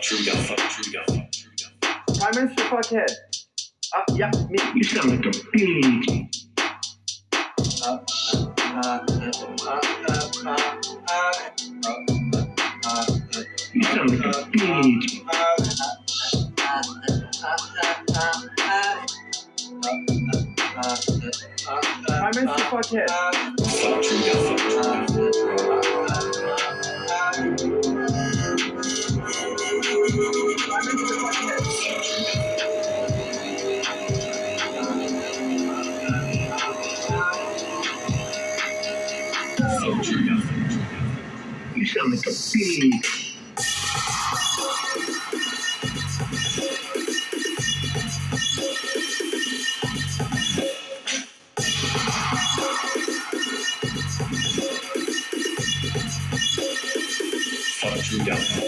Prime Minister Fuckhead. Yeah, me. You sound like a pig. You sound like a pig. Prime Minister Fuckhead. You sound like a pig.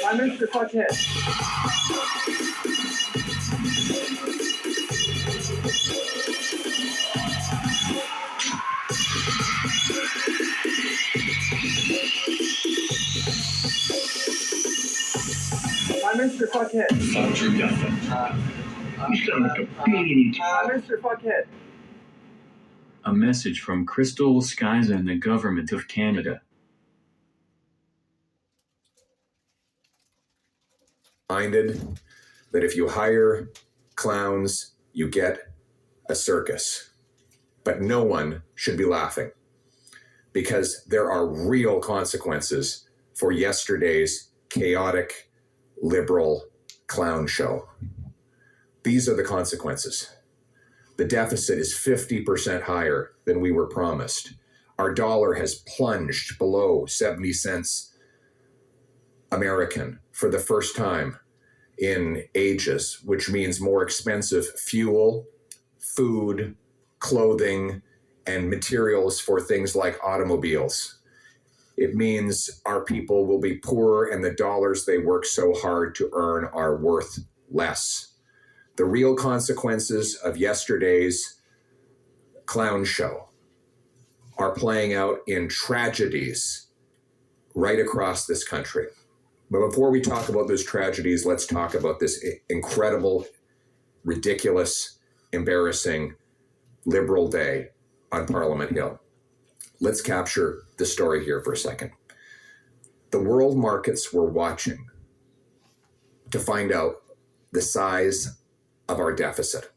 Prime Minister Fuckhead. Prime Minister Fuckhead. You sound like a pig. Prime Minister Fuckhead. A message from Crystal Skies and the Government of Canada. Minded that if you hire clowns, you get a circus. But no one should be laughing because there are real consequences for yesterday's chaotic liberal clown show. These are the consequences. The deficit is 50% higher than we were promised. Our dollar has plunged below 70 cents American for the first time in ages, which means more expensive fuel, food, clothing, and materials for things like automobiles. It means our people will be poorer and the dollars they work so hard to earn are worth less. The real consequences of yesterday's clown show are playing out in tragedies right across this country. But before we talk about those tragedies, let's talk about this incredible, ridiculous, embarrassing Liberal Day on Parliament Hill. Let's capture the story here for a second. The world markets were watching to find out the size of our deficit.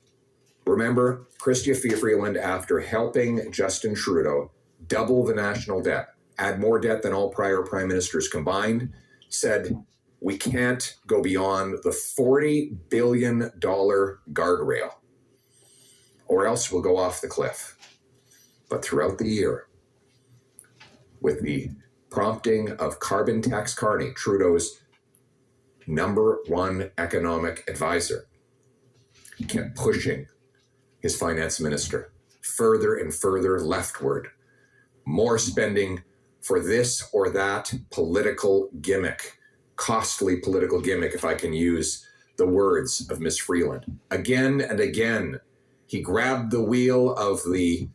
Remember, Chrystia Freeland, after helping Justin Trudeau double the national debt, add more debt than all prior prime ministers combined, said, we can't go beyond the $40 billion guardrail, or else we'll go off the cliff. But throughout the year, with the prompting of Carbon Tax Carney, Trudeau's number one economic advisor, he kept pushing his finance minister further and further leftward, more spending for this or that political gimmick, costly political gimmick, if I can use the words of Ms. Freeland. Again and again, he grabbed the wheel of the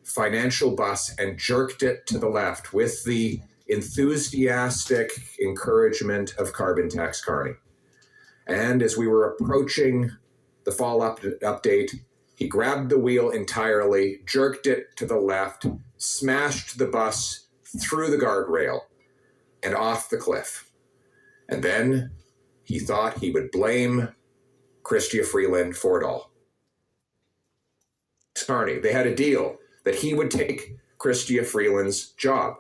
financial bus and jerked it to the left with the enthusiastic encouragement of Carbon Tax Carney. And as we were approaching the fall update, he grabbed the wheel entirely, jerked it to the left, smashed the bus through the guardrail and off the cliff. And then he thought he would blame Chrystia Freeland for it all. Carney, they had a deal that he would take Chrystia Freeland's job.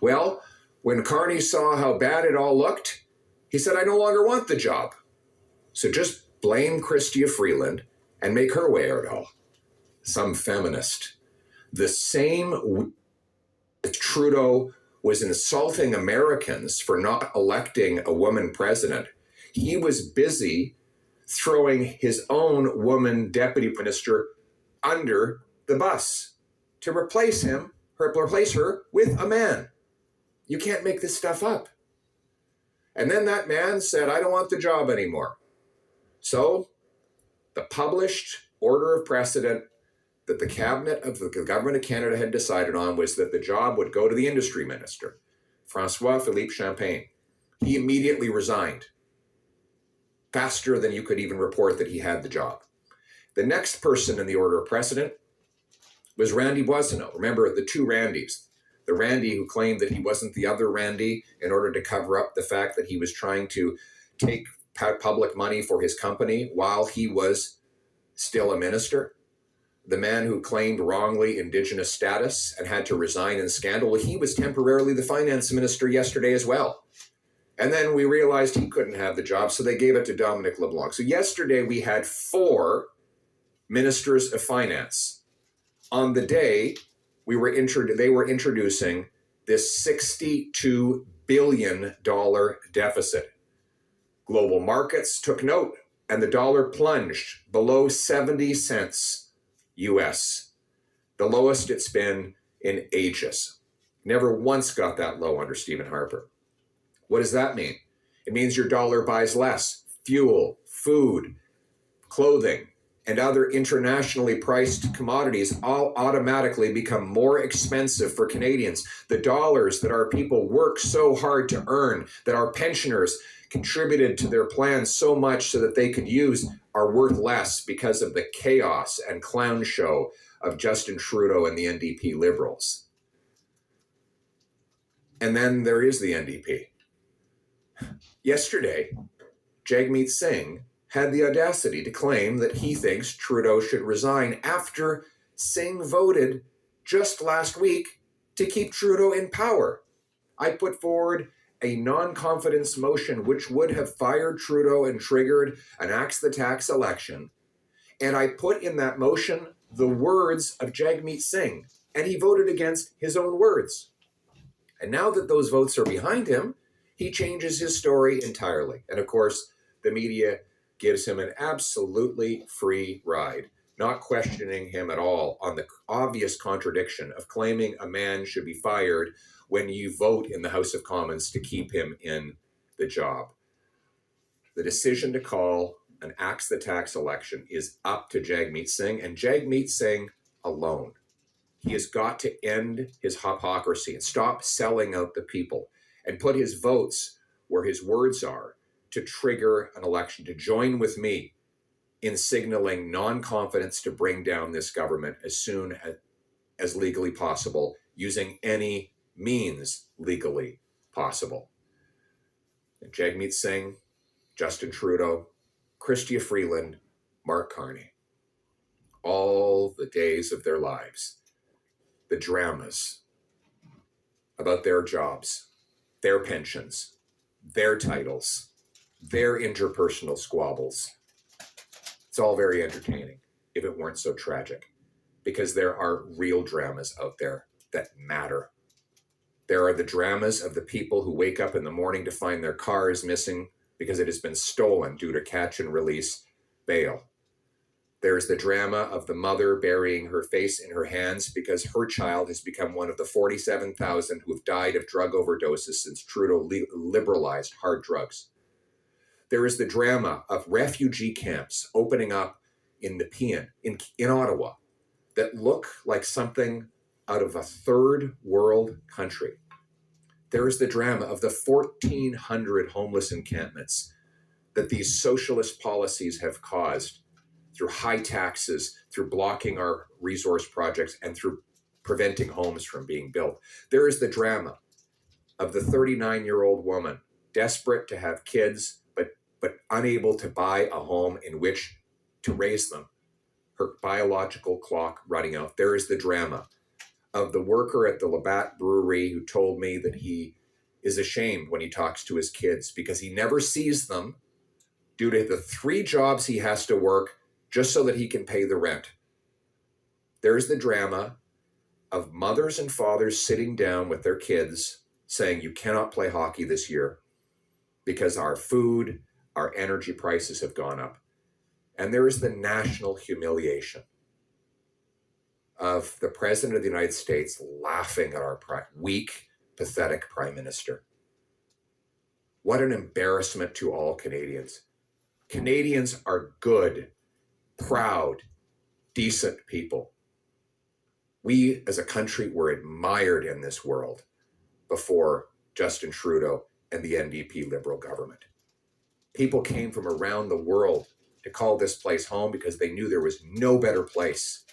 Well, when Carney saw how bad it all looked, he said, I no longer want the job. So just blame Chrystia Freeland and make her wear it all. Some feminist. The same Trudeau was insulting Americans for not electing a woman president. He was busy throwing his own woman deputy minister under the bus to replace her with a man. You can't make this stuff up. And then that man said, I don't want the job anymore. So the published order of precedent that the cabinet of the government of Canada had decided on was that the job would go to the industry minister, François-Philippe Champagne. He immediately resigned. faster than you could even report that he had the job. The next person in the order of precedent was Randy Boissonneau. Remember the two Randys. The Randy who claimed that he wasn't the other Randy in order to cover up the fact that he was trying to take public money for his company while he was still a minister. The man who claimed wrongly Indigenous status and had to resign in scandal, well, he was temporarily the finance minister yesterday as well. And then we realized he couldn't have the job, so they gave it to Dominic LeBlanc. So yesterday we had 4 ministers of finance. On the day they were introducing this $62 billion deficit. Global markets took note, and the dollar plunged below 70 cents US, the lowest it's been in ages. Never once got that low under Stephen Harper. What does that mean? It means your dollar buys less fuel, food, clothing, and other internationally priced commodities all automatically become more expensive for Canadians. The dollars that our people work so hard to earn, that our pensioners contributed to their plans so much so that they could use, are worth less because of the chaos and clown show of Justin Trudeau and the NDP Liberals. And then there is the NDP. Yesterday, Jagmeet Singh had the audacity to claim that he thinks Trudeau should resign after Singh voted just last week to keep Trudeau in power. I put forward a non-confidence motion which would have fired Trudeau and triggered an axe the tax election. And I put in that motion the words of Jagmeet Singh, and he voted against his own words. And now that those votes are behind him, he changes his story entirely. And of course, the media gives him an absolutely free ride, not questioning him at all on the obvious contradiction of claiming a man should be fired when you vote in the House of Commons to keep him in the job. The decision to call an axe the tax election is up to Jagmeet Singh, and Jagmeet Singh alone. He has got to end his hypocrisy and stop selling out the people and put his votes where his words are to trigger an election, to join with me in signaling non-confidence to bring down this government as soon as legally possible, using any means legally possible. And Jagmeet Singh, Justin Trudeau, Chrystia Freeland, Mark Carney, all the days of their lives, the dramas about their jobs, their pensions, their titles, their interpersonal squabbles. It's all very entertaining if it weren't so tragic, because there are real dramas out there that matter. There are the dramas of the people who wake up in the morning to find their car is missing because it has been stolen due to catch and release bail. There's the drama of the mother burying her face in her hands because her child has become one of the 47,000 who have died of drug overdoses since Trudeau liberalized hard drugs. There is the drama of refugee camps opening up in Nepean, in Ottawa, that look like something out of a third world country. There is the drama of the 1,400 homeless encampments that these socialist policies have caused through high taxes, through blocking our resource projects, and through preventing homes from being built. There is the drama of the 39-year-old woman desperate to have kids, but unable to buy a home in which to raise them, her biological clock running out. There is the drama of the worker at the Labatt Brewery who told me that he is ashamed when he talks to his kids because he never sees them due to the 3 jobs he has to work just so that he can pay the rent. There's the drama of mothers and fathers sitting down with their kids saying, you cannot play hockey this year because our food, our energy prices have gone up. And there is the national humiliation of the President of the United States laughing at our weak, pathetic Prime Minister. What an embarrassment to all Canadians. Canadians are good, proud, decent people. We as a country were admired in this world before Justin Trudeau and the NDP Liberal government. People came from around the world to call this place home because they knew there was no better place.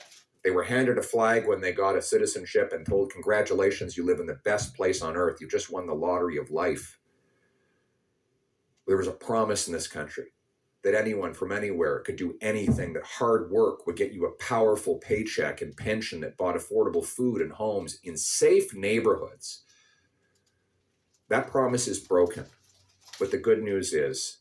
They were handed a flag when they got a citizenship and told, congratulations, you live in the best place on earth. You just won the lottery of life. There was a promise in this country that anyone from anywhere could do anything, that hard work would get you a powerful paycheck and pension that bought affordable food and homes in safe neighborhoods. That promise is broken. But the good news is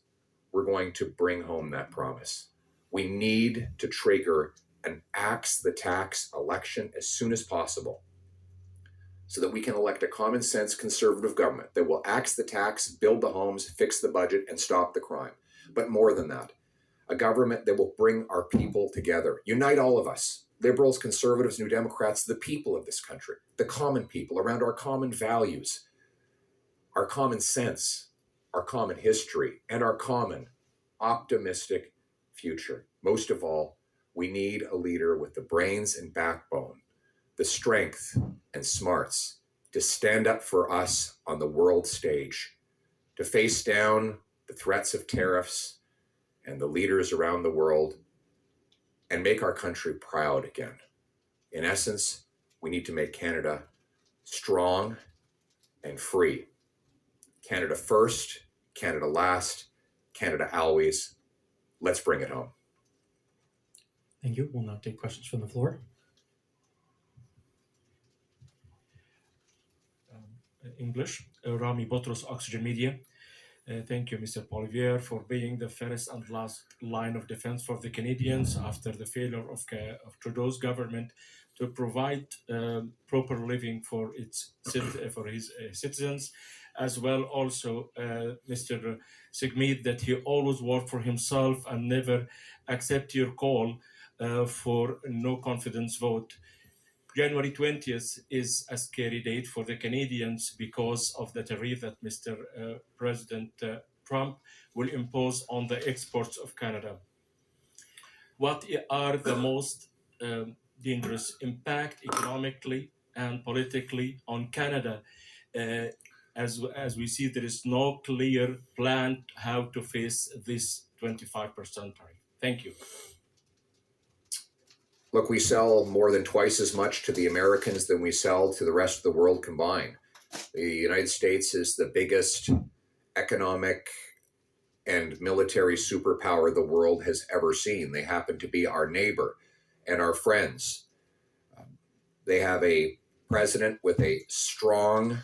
we're going to bring home that promise. We need to trigger an axe the tax election as soon as possible so that we can elect a common sense conservative government that will axe the tax, build the homes, fix the budget, and stop the crime. But more than that, a government that will bring our people together, unite all of us, liberals, conservatives, New Democrats, the people of this country, the common people around our common values, our common sense, our common history, and our common optimistic future. Most of all, we need a leader with the brains and backbone, the strength and smarts to stand up for us on the world stage, to face down the threats of tariffs and the leaders around the world and make our country proud again. In essence, we need to make Canada strong and free. Canada first, Canada last, Canada always. Let's bring it home. Thank you. We'll now take questions from the floor. English. Rami Botros, Oxygen Media. Thank you, Mr. Poilievre, for being the first and last line of defense for the Canadians after the failure of Trudeau's government to provide proper living for his citizens, as well also Mr. Sigmead, that he always worked for himself and never accept your call for no confidence vote. January 20th is a scary date for the Canadians because of the tariff that Mr. President Trump will impose on the exports of Canada. What are the most dangerous impact economically and politically on Canada? As we see, there is no clear plan how to face this 25% tariff. Thank you. Look, we sell more than twice as much to the Americans than we sell to the rest of the world combined. The United States is the biggest economic and military superpower the world has ever seen. They happen to be our neighbor and our friends. They have a president with a strong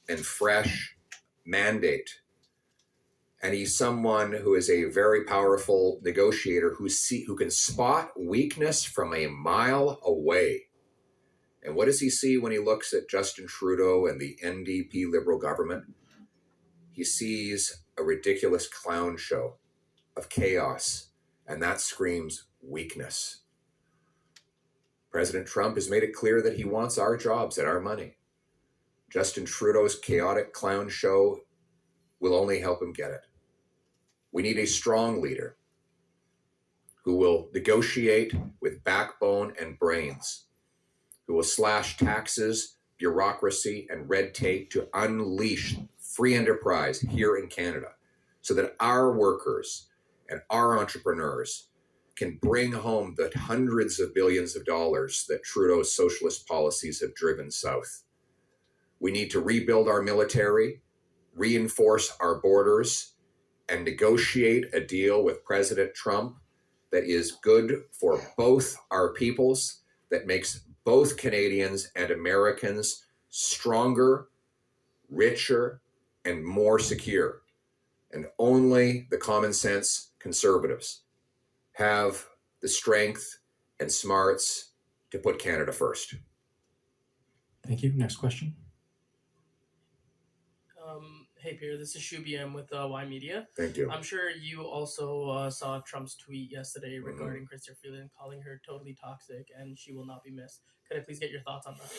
and fresh mandate. And he's someone who is a very powerful negotiator who can spot weakness from a mile away. And what does he see when he looks at Justin Trudeau and the NDP Liberal government? He sees a ridiculous clown show of chaos, and that screams weakness. President Trump has made it clear that he wants our jobs and our money. Justin Trudeau's chaotic clown show will only help him get it. We need a strong leader who will negotiate with backbone and brains, who will slash taxes, bureaucracy, and red tape to unleash free enterprise here in Canada so that our workers and our entrepreneurs can bring home the hundreds of billions of dollars that Trudeau's socialist policies have driven south. We need to rebuild our military, reinforce our borders, and negotiate a deal with President Trump that is good for both our peoples, that makes both Canadians and Americans stronger, richer, and more secure. And only the common sense conservatives have the strength and smarts to put Canada first. Thank you. Next question. Hey, Pierre, this is Shubiam with Y Media. Thank you. I'm sure you also saw Trump's tweet yesterday regarding Chrystia Freeland, calling her totally toxic and she will not be missed. Could I please get your thoughts on that?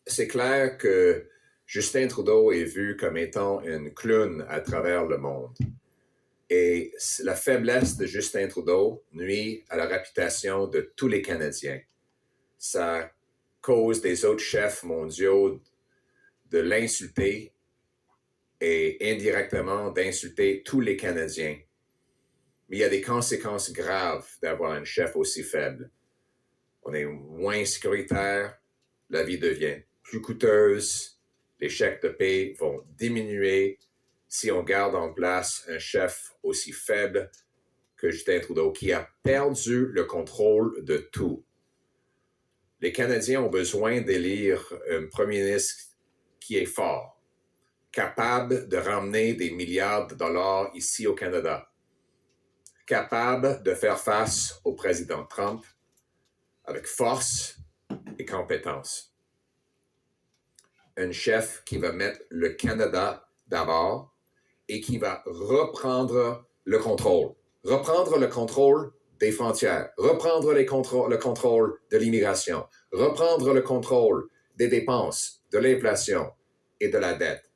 C'est clair que Justin Trudeau est vu comme étant une clown à travers le monde. Et la faiblesse de Justin Trudeau nuit à la réputation de tous les Canadiens. Ça cause des autres chefs mondiaux de l'insulter et indirectement d'insulter tous les Canadiens. Mais il y a des conséquences graves d'avoir un chef aussi faible. On est moins sécuritaire, la vie devient plus coûteuse, les chèques de paie vont diminuer si on garde en place un chef aussi faible que Justin Trudeau, qui a perdu le contrôle de tout. Les Canadiens ont besoin d'élire un premier ministre qui est fort, capable de ramener des milliards de dollars ici au Canada, capable de faire face au président Trump avec force et compétence. Un chef qui va mettre le Canada d'abord et qui va reprendre le contrôle. Reprendre le contrôle des frontières, reprendre le contrôle de l'immigration, reprendre le contrôle des dépenses, de l'inflation et de la dette.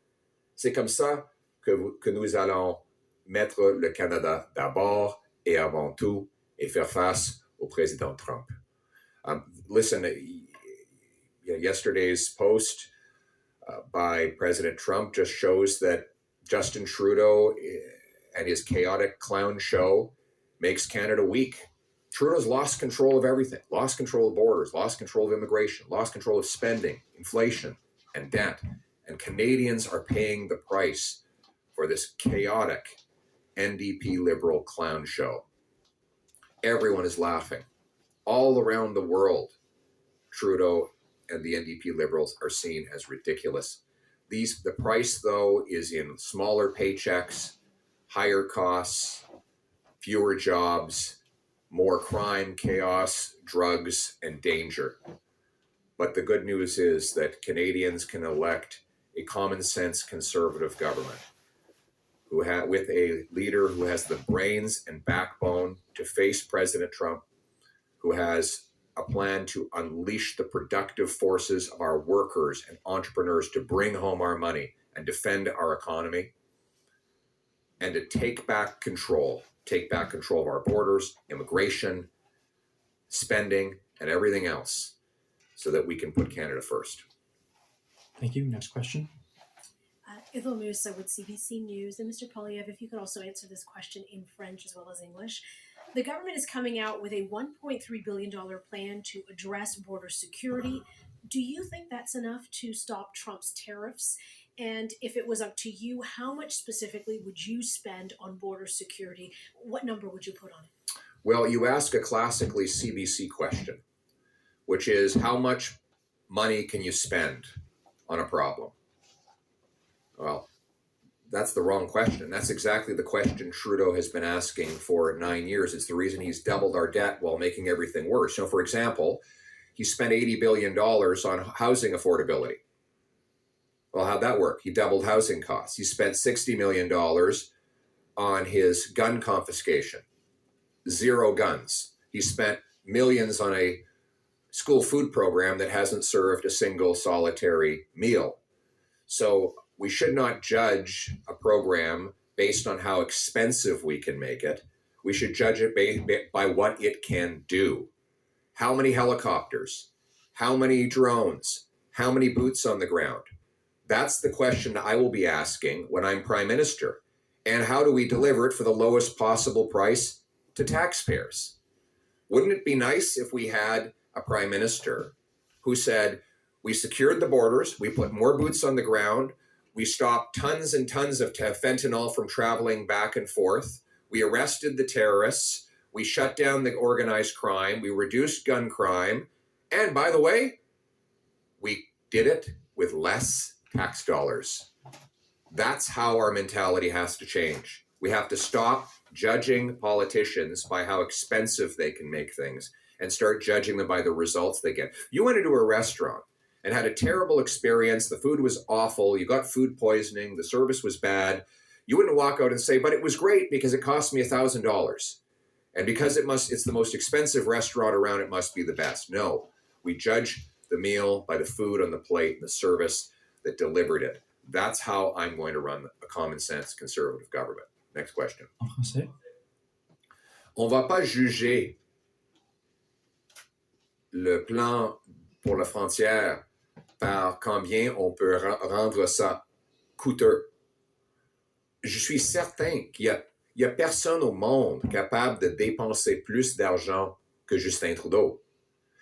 C'est comme ça que nous allons mettre le Canada d'abord et avant tout et faire face au président Trump. Listen, yesterday's post by President Trump just shows that Justin Trudeau and his chaotic clown show makes Canada weak. Trudeau's lost control of everything, lost control of borders, lost control of immigration, lost control of spending, inflation, and debt. And Canadians are paying the price for this chaotic NDP Liberal clown show. Everyone is laughing. All around the world, Trudeau and the NDP Liberals are seen as ridiculous. The price, though, is in smaller paychecks, higher costs, fewer jobs, more crime, chaos, drugs, and danger. But the good news is that Canadians can elect a common sense conservative government with a leader who has the brains and backbone to face President Trump, who has a plan to unleash the productive forces of our workers and entrepreneurs to bring home our money and defend our economy, and to take back control of our borders, immigration, spending, and everything else so that we can put Canada first. Thank you. Next question. Ethel Musa with CBC News. And Mr. Poilievre, if you could also answer this question in French as well as English. The government is coming out with a $1.3 billion plan to address border security. Do you think that's enough to stop Trump's tariffs? And if it was up to you, how much specifically would you spend on border security? What number would you put on it? Well, you ask a classically CBC question, which is how much money can you spend on a problem? Well, that's the wrong question. That's exactly the question Trudeau has been asking for 9 years. It's the reason he's doubled our debt while making everything worse. For example, he spent $80 billion on housing affordability. Well, how'd that work? He doubled housing costs. He spent $60 million on his gun confiscation. 0 guns. He spent millions on a school food program that hasn't served a single solitary meal. So we should not judge a program based on how expensive we can make it. We should judge it by what it can do. How many helicopters? How many drones? How many boots on the ground? That's the question I will be asking when I'm Prime Minister. And how do we deliver it for the lowest possible price to taxpayers? Wouldn't it be nice if we had a Prime Minister who said, we secured the borders, we put more boots on the ground, we stopped tons and tons of fentanyl from traveling back and forth, we arrested the terrorists, we shut down the organized crime, we reduced gun crime, and by the way, we did it with less tax dollars. That's how our mentality has to change. We have to stop judging politicians by how expensive they can make things and start judging them by the results they get. You went into a restaurant and had a terrible experience. The food was awful. You got food poisoning. The service was bad. You wouldn't walk out and say, but it was great because it cost me $1,000. And because it's the most expensive restaurant around, it must be the best. No, we judge the meal by the food on the plate and the service that delivered it. That's how I'm going to run a common sense conservative government. Next question. En français. On va pas juger le plan pour la frontière par combien on peut rendre ça coûteux. je suis certain qu'il y a personne au monde capable de dépenser plus d'argent que Justin Trudeau.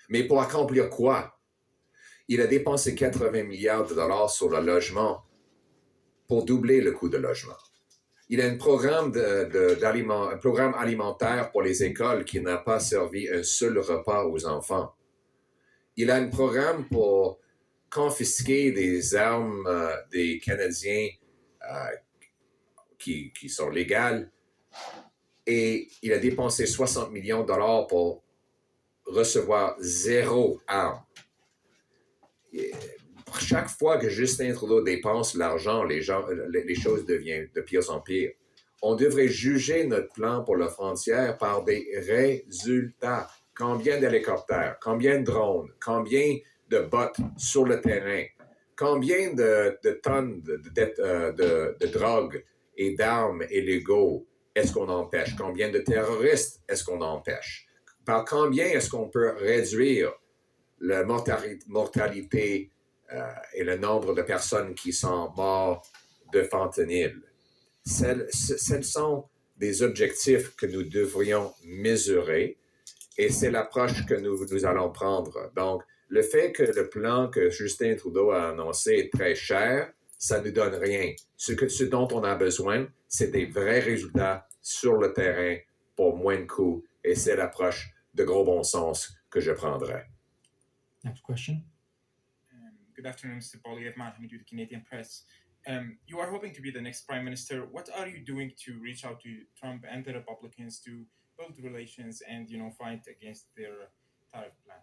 Mais pour accomplir quoi? Il a dépensé 80 milliards de dollars sur le logement pour doubler le coût de logement. Il a un programme, un programme alimentaire pour les écoles qui n'a pas servi un seul repas aux enfants. Il a un programme pour confisquer des armes des Canadiens qui sont légales. Et il a dépensé 60 millions de dollars pour recevoir 0 arme. Chaque fois que Justin Trudeau dépense l'argent, les choses deviennent de pire en pire. On devrait juger notre plan pour la frontière par des résultats. Combien d'hélicoptères, combien de drones, combien de bots sur le terrain, combien de tonnes de drogue et d'armes illégaux est-ce qu'on empêche? Combien de terroristes est-ce qu'on empêche? Par combien est-ce qu'on peut réduire la mortalité et le nombre de personnes qui sont mortes de fentanyl? Ce sont des objectifs que nous devrions mesurer et c'est l'approche que nous allons prendre. Donc, le fait que le plan que Justin Trudeau a annoncé est très cher, ça ne donne rien. Ce dont on a besoin, c'est des vrais résultats sur le terrain pour moins de coûts et c'est l'approche de gros bon sens que je prendrai. Next question. Good afternoon, Mr. Poilievre, Matt Hamid with the Canadian Press. You are hoping to be the next Prime Minister. What are you doing to reach out to Trump and the Republicans to build relations and, fight against their tariff plan?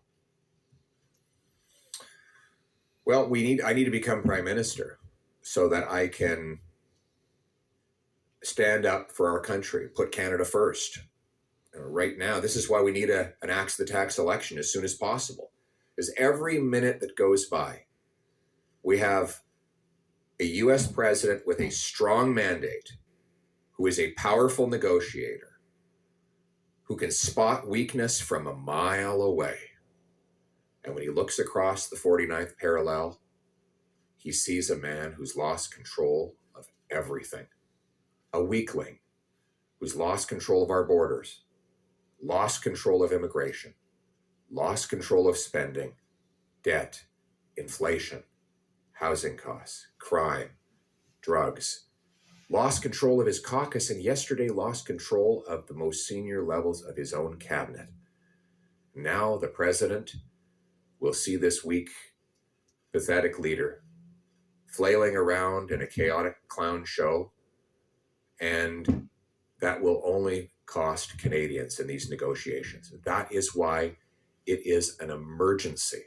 Well, I need to become Prime Minister so that I can stand up for our country, put Canada first. Right now, this is why we need an axe the tax election as soon as possible. Because every minute that goes by, we have a U.S. president with a strong mandate, who is a powerful negotiator, who can spot weakness from a mile away. And when he looks across the 49th parallel, he sees a man who's lost control of everything. A weakling who's lost control of our borders, lost control of immigration, lost control of spending, debt, inflation, housing costs, crime, drugs, lost control of his caucus, and yesterday lost control of the most senior levels of his own cabinet. Now the president will see this weak, pathetic leader flailing around in a chaotic clown show, and that will only cost Canadians in these negotiations. That is why it is an emergency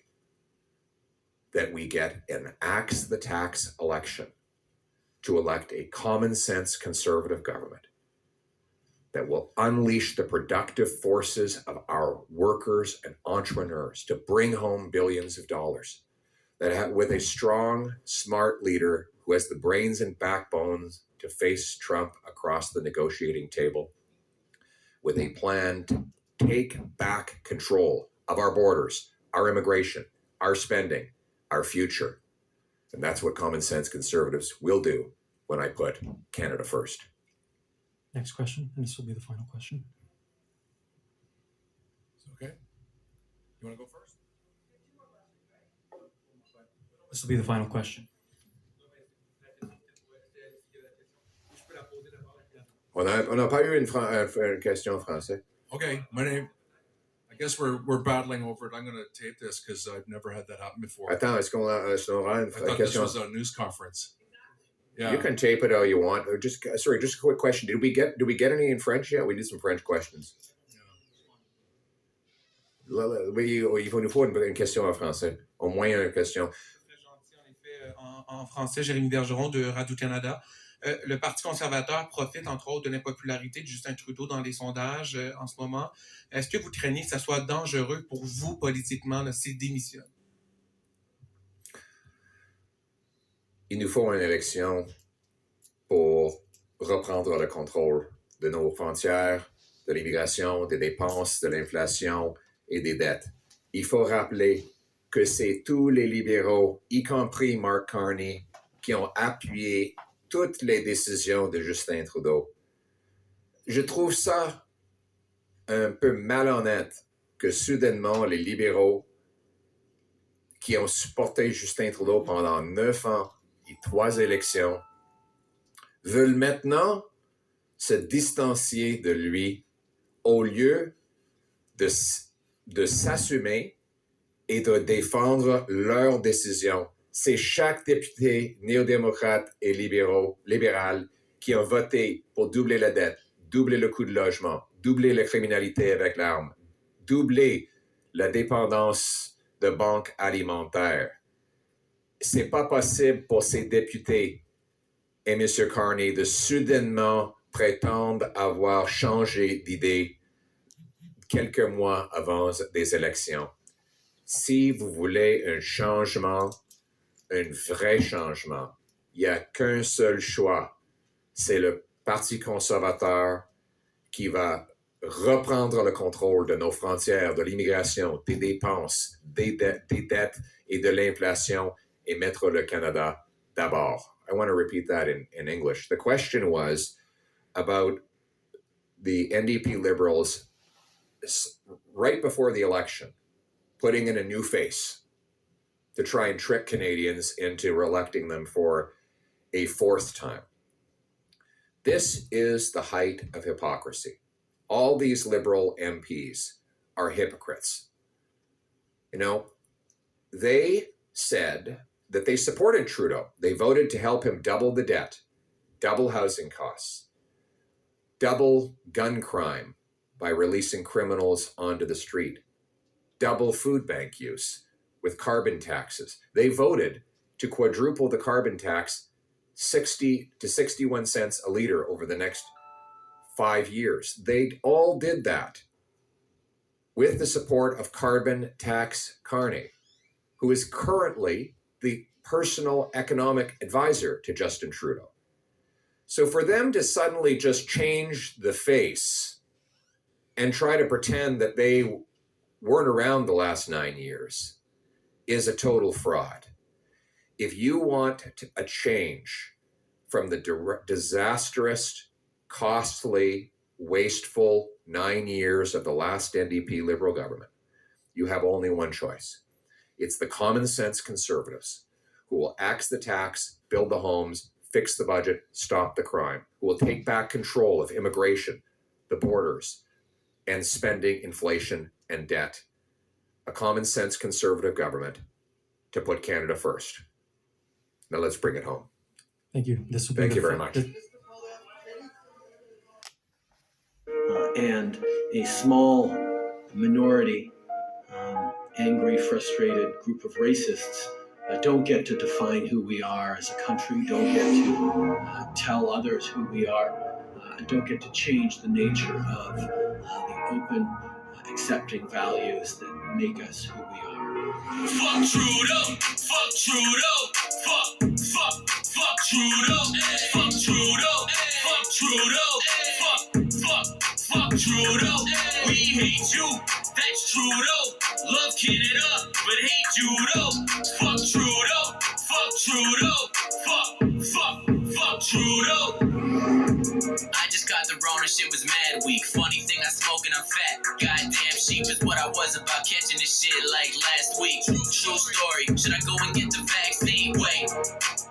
that we get an axe the tax election to elect a common sense conservative government that will unleash the productive forces of our workers and entrepreneurs to bring home billions of dollars, with a strong, smart leader who has the brains and backbones to face Trump across the negotiating table, with a plan to take back control of our borders, our immigration, our spending, our future. And that's what common sense conservatives will do when I put Canada first. Next question, and this will be the final question. Okay. You want to go first? This will be the final question. On n'a pas eu une question en français. Okay, my name. I guess we're battling over it. I'm going to tape this because I've never had that happen before. Attends, est-ce qu'on aura une I thought this question? was a news conference. Yeah. You can tape it all you want. Just a quick question. Did we get any in French yet? We did some French questions. Oui, il faut nous faut une question en français. Au moins une question. En français, Jérémy Bergeron de Radio-Canada. Le Parti conservateur profite, entre autres, de l'impopularité de Justin Trudeau dans les sondages en ce moment. Est-ce que vous craignez que ça soit dangereux pour vous politiquement s'il démissionne? Il nous faut une élection pour reprendre le contrôle de nos frontières, de l'immigration, des dépenses, de l'inflation et des dettes. Il faut rappeler que c'est tous les libéraux, y compris Mark Carney, qui ont appuyé toutes les décisions de Justin Trudeau. Je trouve ça un peu malhonnête que soudainement les libéraux qui ont supporté Justin Trudeau pendant 9 ans et 3 élections veulent maintenant se distancier de lui au lieu de s'assumer et de défendre leurs décisions. C'est chaque député néo-démocrate et libéral qui ont voté pour doubler la dette, doubler le coût de logement, doubler la criminalité avec l'arme, doubler la dépendance de banques alimentaires. C'est pas possible pour ces députés et M. Carney de soudainement prétendre avoir changé d'idée quelques mois avant des élections. Si vous voulez un changement, un vrai changement, il n'y a qu'un seul choix. C'est le Parti conservateur qui va reprendre le contrôle de nos frontières, de l'immigration, des dépenses, des dettes et de l'inflation et mettre le Canada d'abord. I want to repeat that in English. The question was about the NDP Liberals right before the election, putting in a new face to try and trick Canadians into electing them for a 4th time. This is the height of hypocrisy. All these Liberal MPs are hypocrites. You know, they said that they supported Trudeau. They voted to help him double the debt, double housing costs, double gun crime by releasing criminals onto the street, double food bank use with carbon taxes. They voted to quadruple the carbon tax 60 to 61 cents a liter over the next 5 years. They all did that with the support of Carbon Tax Carney, who is currently the personal economic advisor to Justin Trudeau. So for them to suddenly just change the face and try to pretend that they weren't around the last 9 years is a total fraud. If you want a change from the disastrous, costly, wasteful 9 years of the last NDP Liberal government, you have only one choice. It's the common sense conservatives who will axe the tax, build the homes, fix the budget, stop the crime, who will take back control of immigration, the borders, and spending, inflation, and debt. A common sense conservative government to put Canada first. Now let's bring it home. Thank you. This will be Thank the you very fi- much. And a small minority, angry, frustrated group of racists don't get to define who we are as a country, don't get to tell others who we are, don't get to change the nature of the open, accepting values that make us who we are. Fuck Trudeau, fuck Trudeau, fuck Trudeau, fuck Trudeau, fuck Trudeau, fuck Trudeau. We hate you, that's Trudeau. Love Canada, but hate Trudeau. Fuck Trudeau, fuck Trudeau, fuck Trudeau. I just got the Rona, shit was mad weak. Funny thing, I smoke and I'm fat. Goddamn sheep is what I was about catching this shit like last week. True story, should I go and get the vaccine? Wait,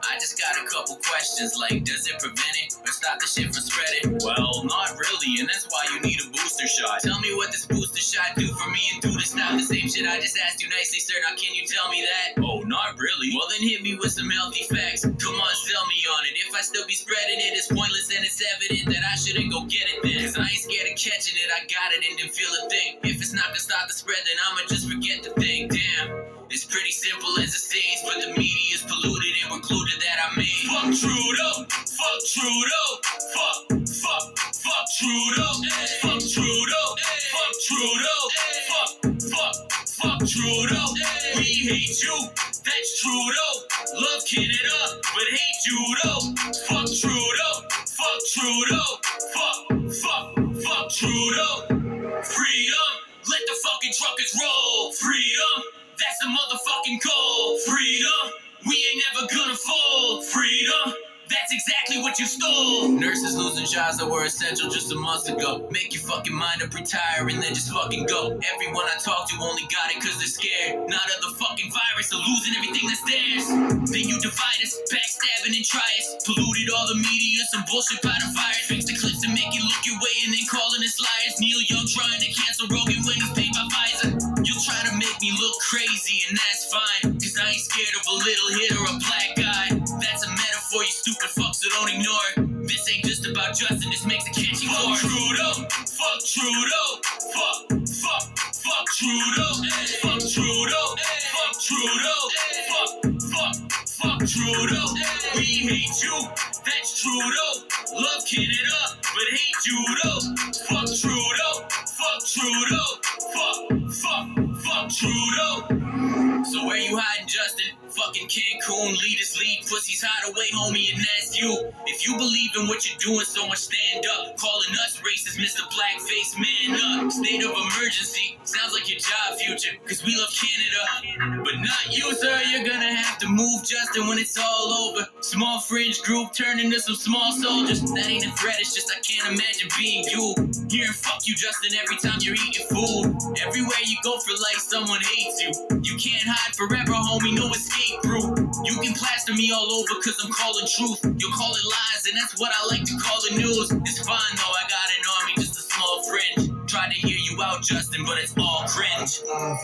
I just got a couple questions like, does it prevent it or stop the shit from spreading? Well, not really, and that's why you need a booster shot. Tell me what this booster shot do for me and do to stop the same shit I just asked you nicely, sir. Now can you tell me that? Oh, not really. Well then hit me with some healthy facts. Come on, sell me on it. If I still be spreading it, it's pointless and it's evident that I shouldn't go get it then. Cause I ain't scared of catching it, I got it and didn't feel a thing. If it's not gonna stop the spread, then I'ma just forget the thing. Damn, it's pretty simple as it seems, but the media is polluted and recluded that I mean. Fuck Trudeau, fuck Trudeau, fuck Trudeau, fuck Trudeau, fuck Trudeau, fuck Trudeau. We hate you, that's Trudeau. Love Canada, but hate Trudeau. Fuck Trudeau, fuck Trudeau, fuck Trudeau. Freedom, let the fucking truckers roll. Freedom, that's the motherfucking goal. Freedom, we ain't never gonna fold. Freedom, that's exactly what you stole. Nurses losing jobs that were essential just a month ago. Make your fucking mind up, retire, and then just fucking go. Everyone I talk to only got it cause they're scared. Not of the fucking virus, or losing everything that's theirs. Then you divide us, backstabbing and try us. Polluted all the media, some bullshit powder fires. Fix the clips and make it look your way and then calling us liars. Neil Young trying to cancel Rogan when he's paid by Pfizer. You'll try to make me look crazy and that's fine, cause I ain't scared of a little hit or a black guy. That's a metaphor, you stupid fucks, so don't ignore it. This ain't just about Justin, this makes a catchy chorus. Fuck Trudeau, fuck Trudeau, fuck Trudeau, fuck Trudeau, fuck Trudeau, fuck Trudeau. We hate you, that's Trudeau. Love Canada, but hate Judo. Fuck Trudeau, fuck Trudeau, fuck Trudeau. So where you hiding, Justin? Fucking Cancun, lead us lead, pussies hide away, homie, and that's you. If you believe in what you're doing, so much stand up. Calling us racist, Mr. Blackface, man up. State of emergency, sounds like your job future, cause we love Canada. But not you, sir, you're gonna have to move, Justin, when it's all over. Small fringe group turn into some small soldiers. That ain't a threat, it's just I can't imagine being you. Hearing fuck you, Justin, every time you're eating food. Everywhere you go for life, someone hates you. You can't hide forever, homie, no escape. You can plaster me all over cause I'm calling truth. You'll call it lies and that's what I like to call the news. It's fine though, I got an army, just a small fringe. Tried to hear you out, Justin, but it's all cringe. Of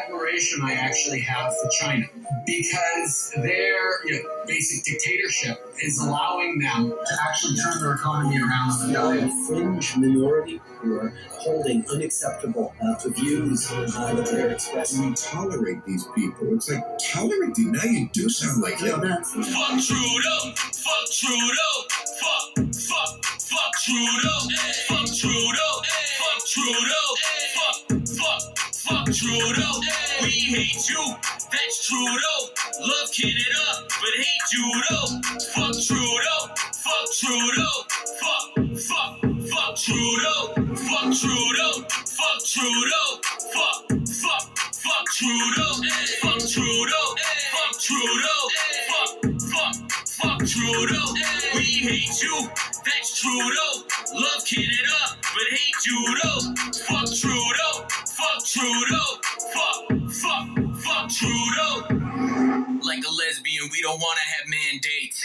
admiration I actually have for China because their basic dictatorship is allowing them to actually turn their economy around. A fringe minority who are holding unacceptable views that they're expressing. We tolerate these people. It's like tolerating. Now you do sound like them. Fuck Trudeau, fuck Trudeau, fuck Trudeau, fuck Trudeau, fuck Trudeau, fuck Trudeau. We hate you, that's Trudeau. Love Canada, but hate Judo. Fuck Trudeau, fuck Trudeau, fuck Trudeau, fuck Trudeau, fuck Trudeau, fuck Trudeau, fuck Trudeau, fuck Trudeau, fuck Trudeau. We hate you, that's Trudeau. Love Canada, but hate Judo. Fuck Trudeau, fuck Trudeau, fuck Trudeau. Like a lesbian, we don't wanna have mandates.